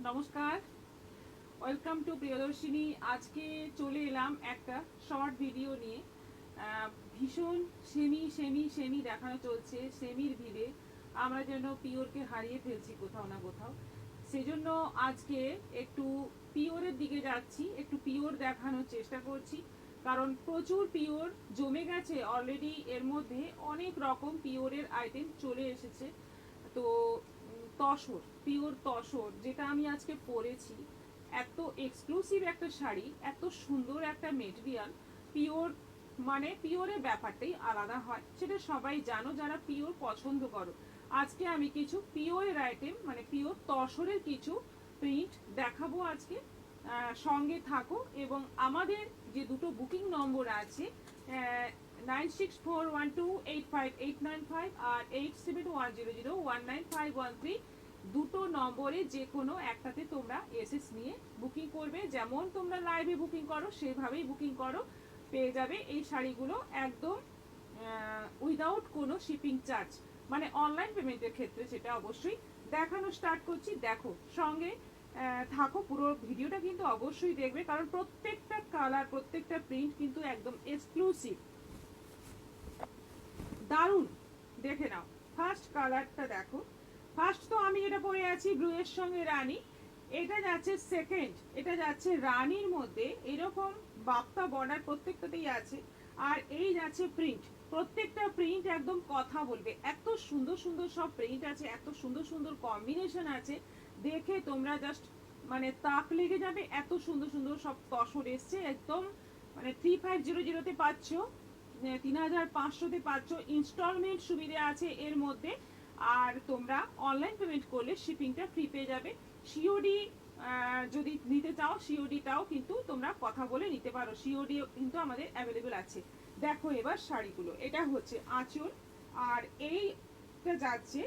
নমস্কার, welcome to Priyadarshini. আজকে চলে এলাম একটা শর্ট ভিডিও নিয়ে। ভীষণ সেমি সেমি সেমি দেখানো চলছে। সেমির ভিড়ে আমরা যেন পিওরকে হারিয়ে ফেলছি কোথাও না কোথাও। সেজন্য আজকে একটু পিওরের দিকে যাচ্ছি, একটু পিওর দেখানোর চেষ্টা করছি, কারণ প্রচুর পিওর জমে গেছে অলরেডি। এর মধ্যে অনেক রকম পিওরের আইটেম চলে এসেছে। তো তসর, পিওর তসর যেটা আমি আজকে পরেছি, এত এক্সক্লুসিভ একটা শাড়ি, এত সুন্দর একটা মেটেরিয়াল। পিওর মানে পিওরের ব্যাপারটাই আলাদা হয়, সেটা সবাই জানো যারা পিওর পছন্দ করো। আজকে আমি কিছু পিওরের আইটেম মানে পিওর তসরের কিছু প্রিন্ট দেখাবো আজকে। সঙ্গে থাকো এবং আমাদের যে দুটো বুকিং নম্বর আছে 9641285895 আর 8710019513, দুটো নম্বরে যে কোনো একটাতে তোমরা এসএস নিয়ে বুকিং করবে। যেমন তোমরা লাইভে বুকিং করো সেভাবেই বুকিং করো, পেয়ে যাবে এই শাড়িগুলো একদম উইদাউট কোনো শিপিং চার্জ, মানে অনলাইন পেমেন্টের ক্ষেত্রে। সেটা অবশ্যই দেখানো স্টার্ট করছি, দেখো সঙ্গে থাকো। পুরো ভিডিওটা কিন্তু অবশ্যই দেখবে, কারণ প্রত্যেকটা কালার প্রত্যেকটা প্রিন্ট কিন্তু একদম এক্সক্লুসিভ, দারুণ। দেখে নাও, ফার্স্ট কালারটা দেখো। ফার্স্ট তো আমি যেটা পরে আছি ব্লু এর সঙ্গে রানী, এটা যাচ্ছে সেকেন্ড, এটা যাচ্ছে রানীর মধ্যে এরকম বাপ্তা বর্ডার প্রত্যেকটাতেই আছে। আর এই যাচ্ছে প্রিন্ট, প্রত্যেকটা প্রিন্ট একদম কথা বলবে, এত সুন্দর সুন্দর সব প্রিন্ট আছে, এত সুন্দর সুন্দর কম্বিনেশন আছে, দেখে তোমরা জাস্ট মানে তাক লেগে যাবে। এত সুন্দর সুন্দর সব তসর এসছে একদম, মানে 3500-তে পাচ্ছ, 3500-তে পাচ্ছ। ইনস্টলমেন্ট সুবিধা আছে এর মধ্যে, আর তোমরা অনলাইন পেমেন্ট করলে শিপিংটা ফ্রি পেয়ে যাবে। সিওডি যদি নিতে চাও, সিওডিটাও কিন্তু তোমরা কথা বলে নিতে পারো, সিওডি কিন্তু আমাদের অ্যাভেলেবেল আছে। দেখো এবার শাড়িগুলো, এটা হচ্ছে আঁচল, আর এইটা যাচ্ছে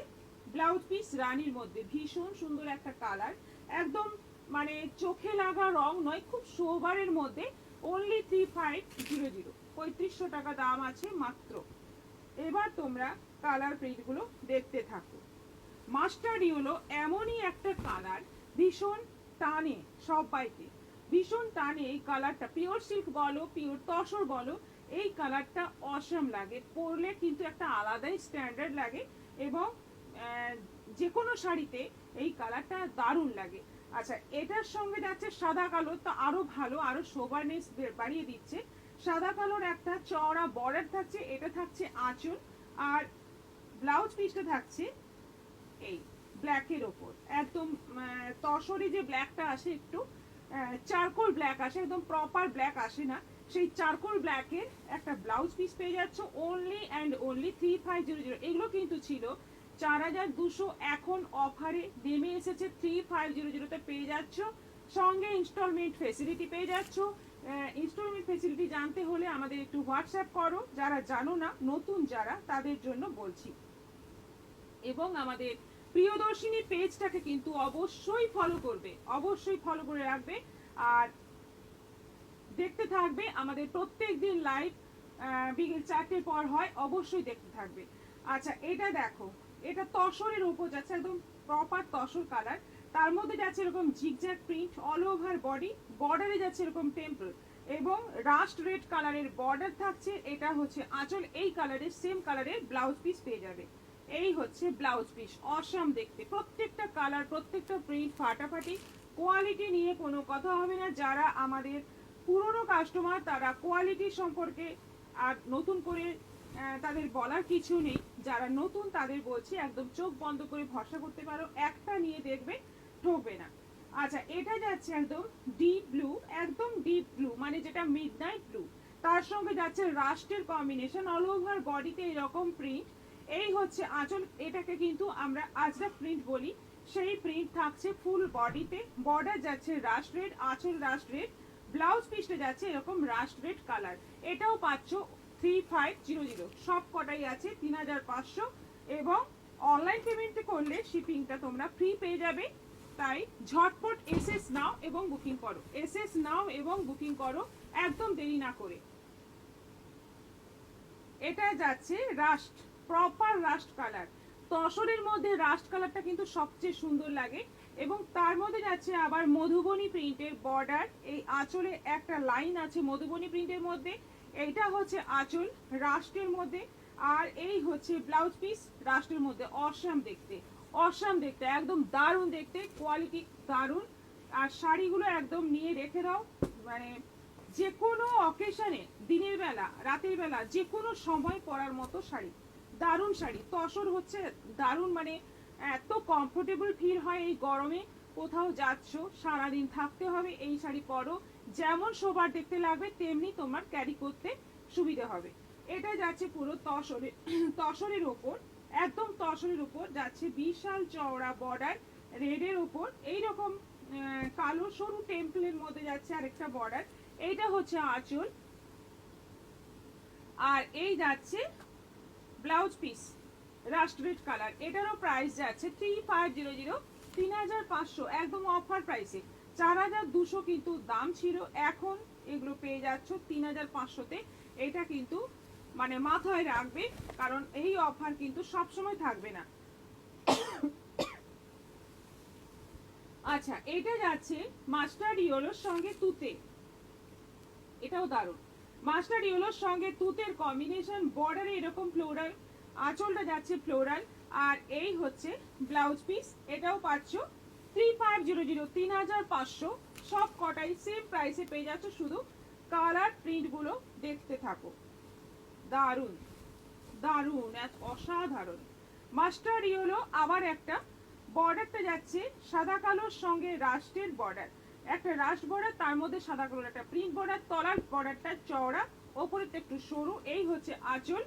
ব্লাউজ পিস রানীর মধ্যে। ভীষণ সুন্দর একটা কালার, একদম মানে চোখে লাগা রং নয়, খুব সোবারের মধ্যে। অনলি 3500, 3500 টাকা দাম আছে মাত্র। এবার তোমরা কালার প্রিন্টগুলো দেখতে থাকো। মাস্টার্ড ইয়েলো এমনই একটা কালার, ভীষণ টানে সবাইকে, ভীষণ টানে এই কালারটা। পিওর সিল্ক বলো, পিওর তসর বলো, এই কালারটা অসম লাগে, পরলে কিন্তু একটা আলাদাই স্ট্যান্ডার্ড লাগে, এবং যে কোনো শাড়িতে এই কালারটা দারুণ লাগে। আচ্ছা, এটার সঙ্গে যাচ্ছে সাদা কালো, তো আরো ভালো, আরো সোবারনেস বাড়িয়ে দিচ্ছে। সাদা কালোর একটা চওড়া বর্ডার থাকছে, এটা থাকছে আঁচল, আর ব্লাউজ পিসটা থাকছে এই ব্ল্যাকের ওপর। একদম তসরে যে ব্ল্যাকটা আসে, একটু চারকোল ব্ল্যাক আসে, একদম প্রপার ব্ল্যাক আসে না, সেই চারকোল ব্ল্যাকের একটা ব্লাউজ পিস পেয়ে যাচ্ছ অনলি অ্যান্ড অনলি 3500। এগুলো কিন্তু ছিল 4200, এখন অফারে নেমে এসেছে 3500-তে পেয়ে যাচ্ছ। সঙ্গে ইনস্টলমেন্ট ফেসিলিটি পেয়ে যাচ্ছ। ইনস্টলমেন্ট ফেসিলিটি জানতে হলে আমাদের একটু হোয়াটসঅ্যাপ করো, যারা জানো না, নতুন যারা, তাদের জন্য বলছি। এবং আমাদের প্রিয়দর্শিনী পেজটাকে কিন্তু অবশ্যই ফলো করবে, অবশ্যই ফলো করে রাখবে, আর দেখতে থাকবে আমাদের প্রত্যেক দিন লাইভ বিকেল 4টের পর হয়, অবশ্যই দেখতে থাকবে। আচ্ছা, এটা দেখো, এটা তসরের উপর যাচ্ছে, একদম প্রপার তসর কালার, তার মধ্যে যাচ্ছে এরকম zigzag print all over body, বর্ডারে যাচ্ছে এরকম টেম্পল, এবং রাস্ট রেড কালারের বর্ডার থাকছে। এটা হচ্ছে আঁচল, এই কালারের সেম কালারের ব্লাউজ পিস পেয়ে যাবে। এই হচ্ছে ব্লাউজ পিস, অসাম দেখতে, প্রত্যেকটা কালার প্রত্যেকটা প্রিন্ট ফাটাফাটি। কোয়ালিটি নিয়ে কোনো কথা হবে না, যারা আমাদের পুরনো কাস্টমার তারা কোয়ালিটি সম্পর্কে আর নতুন করে তাদের বলার কিছু নেই। যারা নতুন তাদের বলছি, একদম চোখ বন্ধ করে ভরসা করতে পারো, একটা নিয়ে দেখবে ঠকবে না। আচ্ছা, এটা যাচ্ছে একদম ডিপ ব্লু, একদম ডিপ ব্লু, মানে যেটা মিডনাইট ব্লু, তার সঙ্গে যাচ্ছে রাস্টের কম্বিনেশন, অল ওভার বডিতে এরকম প্রিন্ট। এই হচ্ছে আঁচল, এটাকে কিন্তু আমরা আজরাক প্রিন্ট বলি। সেই প্রিন্ট থাকছে ফুল বডিতে, বর্ডার যাচ্ছে রাস্ট রেড, আঁচল রাস্ট রেড, ব্লাউজ পিসটা যাচ্ছে এরকম রাস্ট রেড কালার। এটাও পাচ্ছ 3500, সব কটাই আছে 3500, এবং অনলাইন পেমেন্টে করলে শিপিংটা তোমরা ফ্রি পেয়ে যাবে। তাই ঝটপট এসএস নাও এবং বুকিং করো, এসএস নাও এবং বুকিং করো, একদম দেরি না করে। এটা যাচ্ছে রাস্ট, প্রপার রাস্ট কালার, তসরের মধ্যে রাস্ট কালারটা কিন্তু সবচেয়ে সুন্দর লাগে, এবং তার মধ্যে যাচ্ছে আবার মধুবনী প্রিন্টের বর্ডার। এই আঁচলে একটা লাইন আছে মধুবনী প্রিন্টের মধ্যে, এইটা হচ্ছে আঁচল রাস্টের মধ্যে, আর এই হচ্ছে ব্লাউজ পিস রাস্টের মধ্যে। অসাম দেখতে, অসাম দেখতে, একদম দারুণ দেখতে, কোয়ালিটি দারুণ। আর শাড়িগুলো একদম নিয়ে রেখে দাও, মানে যে কোনো অকেশনে, দিনের বেলা রাতের বেলা যে কোনো সময় পরার মতো শাড়ি, দারুণ শাড়ি। তসর হচ্ছে দারুণ, মানে এত কমফোর্টেবল ফিল হয় এই গরমে। কোথাও যাচ্ছ, সারাদিন থাকতে হবে, এই শাড়ি পরো, যেমন শোবার দেখতে লাগবে তেমনি তোমার ক্যারি করতে সুবিধা হবে। এটা যাচ্ছে পুরো তসরের তসরের ওপর, একদম তসরের উপর যাচ্ছে বিশাল চওড়া বর্ডার রেডের উপর, এইরকম কালো সরু টেম্পলের মধ্যে যাচ্ছে আরেকটা বর্ডার। এইটা হচ্ছে আঁচল, আর এই যাচ্ছে blouse piece rust red colour. এটারও প্রাইস যাচ্ছে 3500, 3500, একদম অফার প্রাইসে। 4200 কিন্তু দাম ছিল, এখন এগুলো পেয়ে যাচ্ছ 3500-তে। এটা কিন্তু মানে মাথায় রাখবে, কারণ এই অফার কিন্তু সব সময় থাকবে না। আচ্ছা, এটা যাচ্ছে মাস্টার্ড ইয়েলোর সঙ্গে তুতে, এটাও দারুণ। মাস্টার্ড ইয়েলোর সঙ্গে তুতের কম্বিনেশন, বর্ডারে এরকম ফ্লোরাল, আঁচলটা যাচ্ছে ফ্লোরাল, আর এই হচ্ছে ব্লাউজ পিস। এটাও পাচ্ছ 3500, 3500। সব কটাই সেম প্রাইসে পেয়ে যাচ্ছ, শুধু কালার প্রিন্টগুলো দেখতে থাকো। দারুণ দারুণ, এক অসাধারণ। মাস্টার্ড ইয়েলো, আবার একটা বর্ডারটা যাচ্ছে সাদা কালোর সঙ্গে রাস্টের বর্ডার, একটা রাস্ট বর্ডার, তার মধ্যে সাদা কালোর একটা প্রিন্ট বর্ডার, তলার বর্ডারটা চওড়া, ওপরেরটা একটু সরু। এই হচ্ছে আঁচল,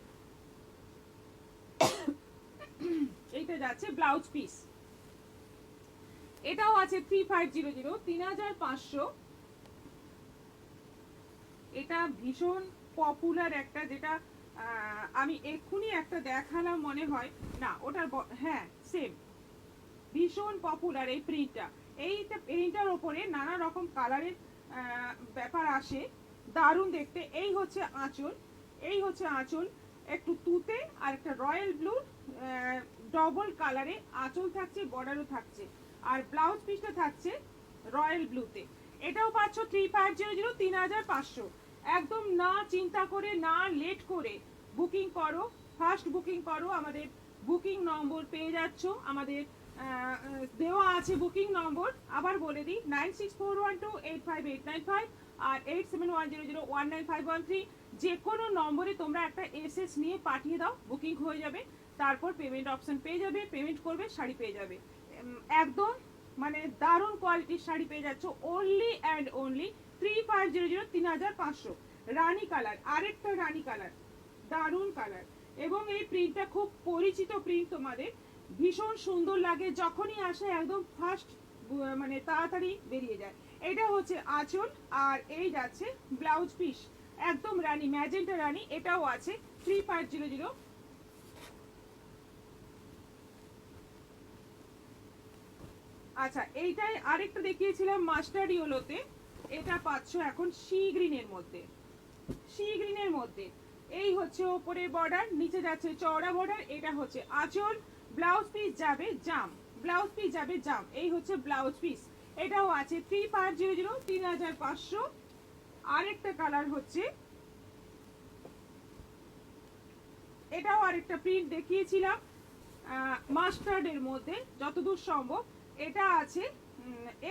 এইটা যাচ্ছে ব্লাউজ পিস। এটাও আছে 3500, 3500। এটা ভীষণ পপুলার একটা, যেটা আমি এক্ষুনি একটা দেখালাম মনে হয়, না ওটার হ্যাঁ সেম, ভীষণ পপুলার এই প্রিন্টটা। এই প্রিন্টার ওপরে নানা রকম কালারের ব্যাপার আসে, দারুণ দেখতে। এই হচ্ছে আঁচল, এই হচ্ছে আঁচল, একটু তুতে আর একটা রয়্যাল ব্লু ডবল কালারে আঁচল থাকছে, বর্ডারও থাকছে, আর ব্লাউজ পিসটা থাকছে রয়্যাল ব্লুতে। এটাও পাচ্ছ 3500, 3500। একদম না চিন্তা করে, না লেট করে বুকিং করো, ফার্স্ট বুকিং করো। আমাদের বুকিং নম্বর পেয়ে যাচ্ছ, আমাদের দেওয়া আছে বুকিং নম্বর, আবার বলে দিই 9641285895 আর 8710019513। যে কোনো নম্বরে তোমরা একটা এসএস নিয়ে পাঠিয়ে দাও, বুকিং হয়ে যাবে। তারপর পেমেন্ট অপশন পেয়ে যাবে, পেমেন্ট করবে, শাড়ি পেয়ে যাবে। একদম মানে দারুণ কোয়ালিটির শাড়ি পেয়ে যাচ্ছ, only and only 3500, 3500। Rani colour, আরেকটা রানী কালার, দারুণ কালার, এবং এই প্রিন্টটা খুব পরিচিত প্রিন্ট, তোমাদের ভীষণ সুন্দর লাগে যখনই আসে, একদম ফার্স্ট মানে তাড়াতাড়ি বেরিয়ে যায়। এটা হচ্ছে আঁচল, আর এই যাচ্ছে ব্লাউজ পিস, একদম রানী, ম্যাজেন্টা রানী। এটাও আছে 3500। আচ্ছা, এইটাই আরেকটা দেখিয়েছিলাম মাস্টার্ড ইয়েলোতে, এটা পাচ্ছ এখন সি গ্রিনের মধ্যে, সি গ্রিনের মধ্যে। এই হচ্ছে ওপরে বর্ডার, নিচে যাচ্ছে চওড়া বর্ডার। এটা হচ্ছে আঁচল, ব্লাউজ পিস যাবে জাম, ব্লাউজ পিস যাবে জাম। এই হচ্ছে ব্লাউজ পিস, এটাও আছে 3500, 3500। আরেকটা কালার হচ্ছে, এটাও আরেকটা প্রিন্ট দেখিয়েছিলাম মাস্টার্ডের মধ্যে যতদূর সম্ভব। এটা আছে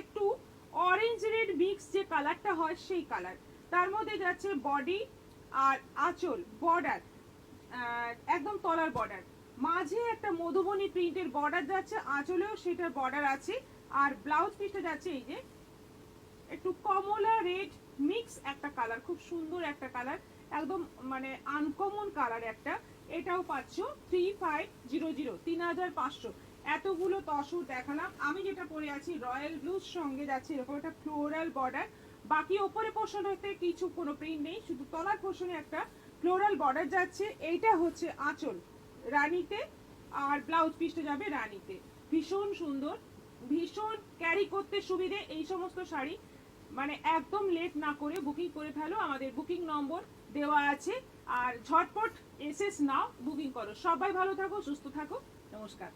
একটু অরেঞ্জ রেড মিক্স, যে কালারটা হয় সেই কালার। তার মধ্যে যাচ্ছে বডি আর আঁচল বর্ডার, একদম তলার বর্ডার, মাঝে একটা মধুবনী প্রিন্টের বর্ডার যাচ্ছে, আঁচলেও সেটার বর্ডার আছে। আর ব্লাউজ পিসটা যাচ্ছে এই যে একটু কমলা রেড মিক্স একটা কালার, খুব সুন্দর একটা কালার, একদম মানে আনকমন কালার একটা। এটাও পাচ্ছ 3500, 3500। এতগুলো তসর দেখালাম, আমি যেটা পরে আছি রয়্যাল ব্লুর সঙ্গে যাচ্ছে এরকম একটা ফ্লোরাল বর্ডার, বাকি ওপরে পোর্শনতে কিছু কোনো প্রিন্ট নেই, শুধু তলার পোর্শনে একটা ফ্লোরাল বর্ডার যাচ্ছে। এইটা হচ্ছে আঁচল রানীতে, আর ব্লাউজ পিসটা যাবে রানীতে। ভীষণ সুন্দর, ভীষণ ক্যারি করতে সুবিধে এই সমস্ত শাড়ি। মানে একদম লেট না করে বুকিং করে ফেলো, আমাদের বুকিং নম্বর দেওয়া আছে, আর ঝটপট এসএস নাও, বুকিং করো। সবাই ভালো থাকো, সুস্থ থাকো। নমস্কার।